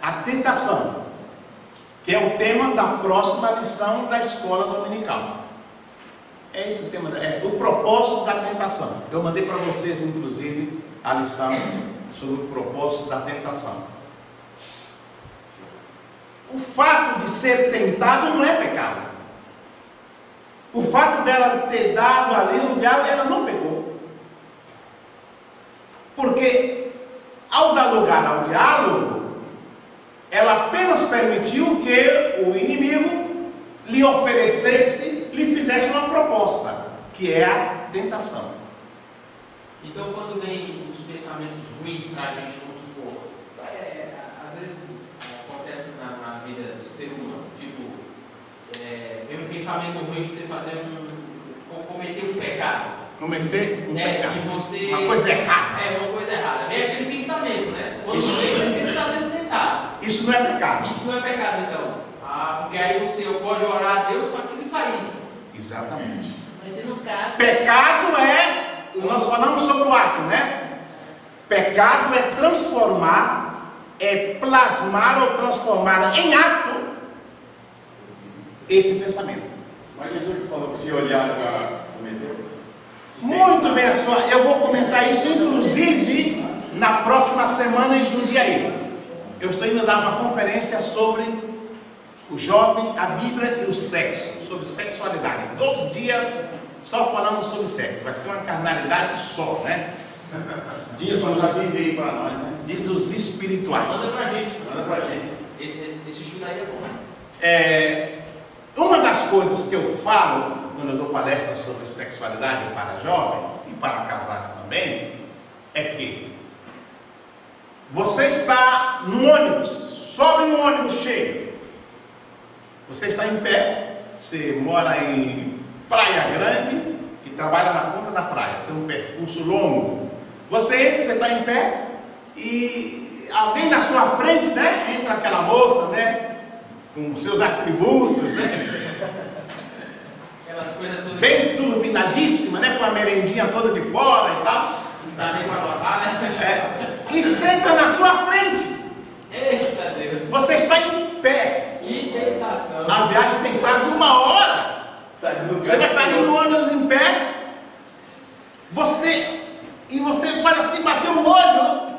A tentação, que é o tema da próxima lição da escola dominical. É esse o tema, o propósito da tentação. Eu mandei para vocês, inclusive, a lição sobre o propósito da tentação. O fato de ser tentado não é pecado. O fato dela ter dado ali o diálogo, ela não pecou. Porque ao dar lugar ao diálogo, ela apenas permitiu que o inimigo lhe oferecesse, lhe fizesse uma proposta, que é a tentação. Então, quando vem os pensamentos ruins para a gente, vamos supor, às vezes acontece na vida do ser humano, tipo, vem um pensamento ruim de você fazer cometer um pecado. Cometer um pecado. E você, uma coisa errada. Uma coisa errada. Vem aquele pensamento, né? Quando Isso vem, porque você está sendo tentado. Isso não é pecado. Isso não é pecado, então. Porque aí você pode orar a Deus para aquilo sair. Exatamente. Mas e no caso... Pecado nós falamos sobre o ato, né? Pecado é transformar, é plasmar ou transformar em ato esse pensamento. Mas Jesus que falou que se olhar para cometeu? Muito bem, eu vou comentar isso, inclusive, na próxima semana em Jundiaí. Eu estou indo dar uma conferência sobre o jovem, a Bíblia e o sexo, sobre sexualidade. 12 dias só falando sobre sexo. Vai ser uma carnalidade só, né? Diz os espirituais. Manda pra gente. Esse estudo aí é bom. Uma das coisas que eu falo quando eu dou palestras sobre sexualidade para jovens e para casais também, é que você está no ônibus, sobe um ônibus cheio, Você está em pé, você mora em Praia Grande e trabalha na ponta da praia, tem um percurso longo. Você entra, você está em pé e alguém na sua frente, né? Entra aquela moça, né? Com seus atributos, né? Aquelas coisas todas. Bem turbinadíssima, né? Com a merendinha toda de fora e tal. Não dá nem para lavar, né? E senta na sua frente. Eita Deus. Você está em pé. Que tentação. A viagem tem quase 1 hora. Sai do lugar. Você vai estar ali no ônibus em pé. Você faz assim, bater o olho.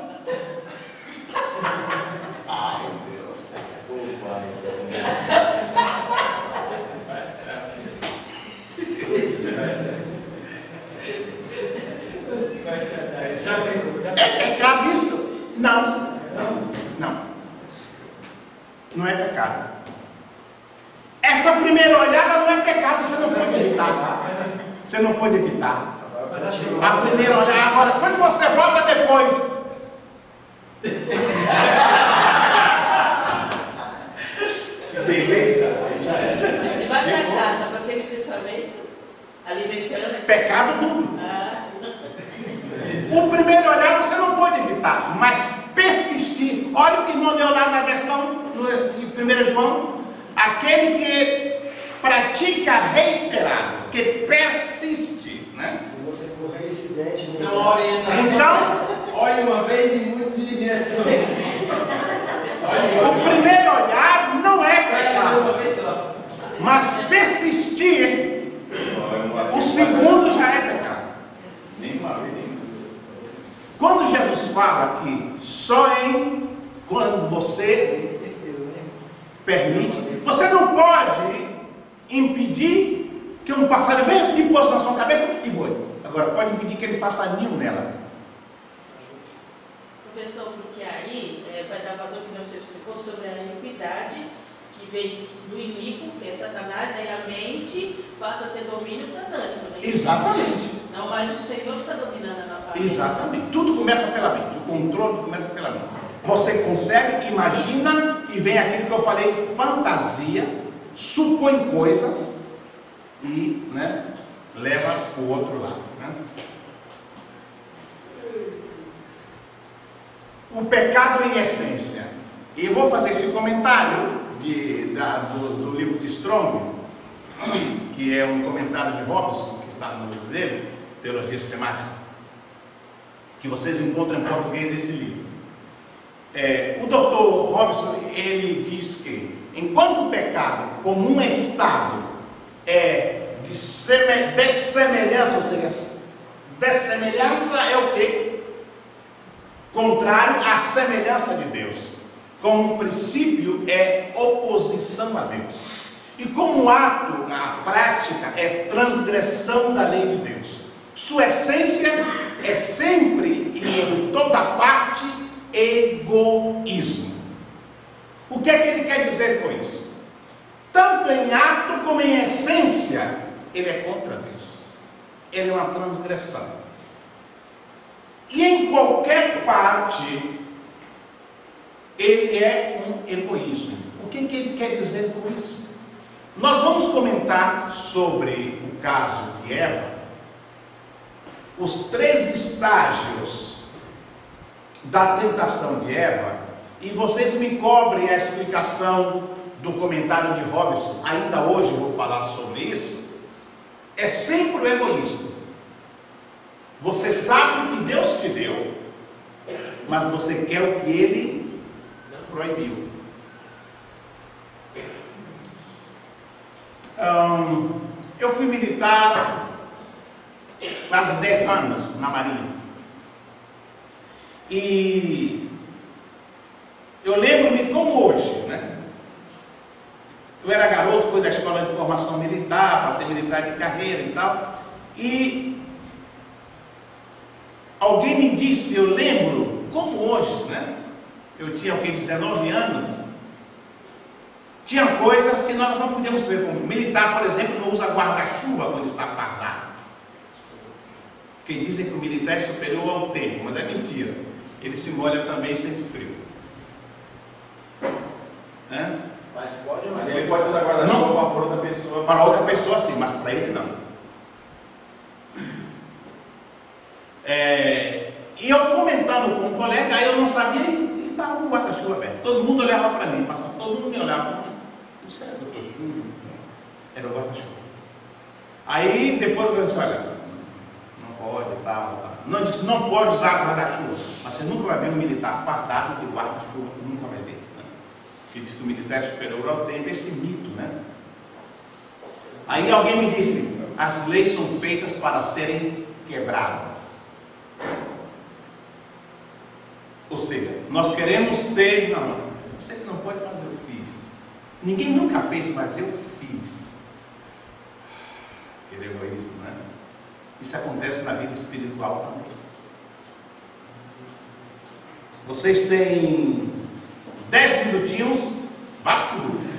Ai, Deus. É pecado isso? Não. Não. Não é pecado. Essa primeira olhada não é pecado, você não pode evitar. Você não pode evitar. A primeira olhada, agora, quando você volta depois. Beleza? Você vai para casa com aquele pensamento alimentando. Pecado duplo. Ah, O primeiro olhar você não pode evitar, mas persistir. Olha o que irmão leu lá na versão em 1 João. Aquele que pratica reiterado, que persiste, né? Se você for reincidente no Então, a orientação. Então, Olhe uma vez e mude de direção. o primeiro olhar não é Uma pecado, vez só. mas persistir, o segundo já é pecado. Nem uma vez, nem Quando Jesus fala que só quando você permite, você não pode impedir que um passarinho venha e possa na sua cabeça e voe. Agora, pode impedir que ele faça ninho nela. professor, porque aí vai dar vazão que você explicou sobre a iniquidade que vem do iníquo, que é Satanás, aí a mente passa a ter domínio satânico. Né? Exatamente. Não, mas o Senhor está dominando a nossa mente. Exatamente. Tudo começa pela mente. O controle começa pela mente. Você concebe, imagina e vem aquilo que eu falei, fantasia, supõe coisas e, né, leva para o outro lado. Né? O pecado em essência. E eu vou fazer esse comentário do livro de Strong, que é um comentário de Robson, que está no livro dele, Teologia Sistemática, que vocês encontram em português esse livro. O Dr. Robson, ele diz que enquanto o pecado como um estado é de dessemelhança, ou seja, dessemelhança é o quê? Contrário à semelhança de Deus. Como um princípio é oposição a Deus. E como ato, a prática é transgressão da lei de Deus. Sua essência é sempre e em toda parte egoísmo. O que é que ele quer dizer com isso? Tanto em ato como em essência, ele é contra Deus. Ele é uma transgressão. E em qualquer parte, ele é um egoísmo. O que ele quer dizer com isso? Nós vamos comentar sobre o caso de Eva, os 3 estágios da tentação de Eva, e vocês me cobrem a explicação do comentário de Robson. Ainda hoje eu vou falar sobre isso. É sempre o egoísmo. Você sabe o que Deus te deu, mas você quer o que Ele proibiu. Eu fui militar quase 10 anos na Marinha. E eu lembro-me como hoje, né? Eu era garoto, fui da escola de formação militar, passei militar de carreira e tal. E alguém me disse, eu lembro, como hoje, né? Eu tinha 19 anos. Tinha coisas que nós não podíamos ver. Como militar, por exemplo, não usa guarda-chuva quando está fardado. Porque dizem que o militar é superior ao tempo, mas é mentira. Ele se molha também e sente frio. Mas pode, Mas ele pode usar guarda-chuva para outra pessoa sim, mas para ele não. E eu comentando com um colega, aí eu não sabia, e estava com o guarda-chuva aberto. Todo mundo olhava para mim, passava, todo mundo me olhava para mim. Isso era doutor Júlio? Era o guarda-chuva. Aí depois eu disse, olha, não pode, tal. Não disse, não pode usar guarda-chuva. Mas você nunca vai ver um militar fardado de guarda-chuva, nunca vai ver. Né? Que diz que o militar é superior ao tempo, esse mito, né? Aí alguém me disse, as leis são feitas para serem quebradas. Ou seja, nós queremos ter, não, você não pode, mas eu fiz. Ninguém nunca fez, mas eu fiz. Que egoísmo, né? Isso acontece na vida espiritual também. Vocês têm 10 minutinhos, vai tudo.